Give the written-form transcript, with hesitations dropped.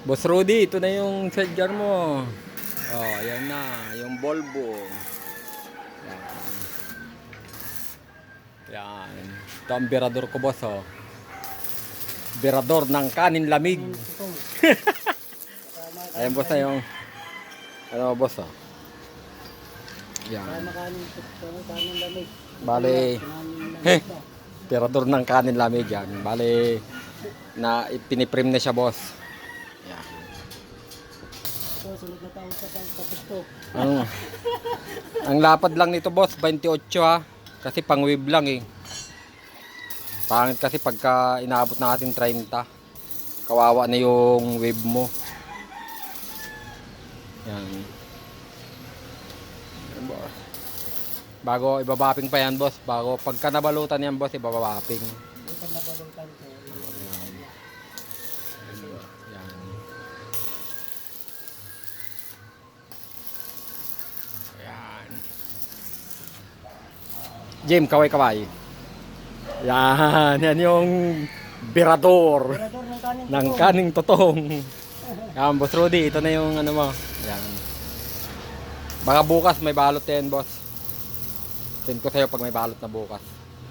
Boss Rudy, ito na yung charger mo. Oh, ayan na, yung Volvo. Yan. Yan. Ito ang berador ko, boss, oh. Berador ng kanin lamig. Ayan, boss, na yung ano, boss, oh. Yan. Bale, berador ng kanin lamig yan. Bale, na ipiniprim na siya, boss. Yan. Sunod na taon sa tapos to. Ang lapad lang nito, boss, 28 ha. Kasi pang-wave lang eh. Pangit kasi pagka inaabot natin 30. Kawawa na yung wave mo. Yan. Yan, boss. Bago ibabaping pa yan, boss. Bago pagka nabalutan yan, boss, ibabaping. Pag nabalutan ko. Yan. Yan. Jim, kaway-kaway. Yan, yan yung berador Berador ng kanin. ng kaning totong. Yan, boss Rudy, ito na yung ano mo. Yan. Baka bukas may balot yan, boss. Send ko sa'yo pag may balot na bukas.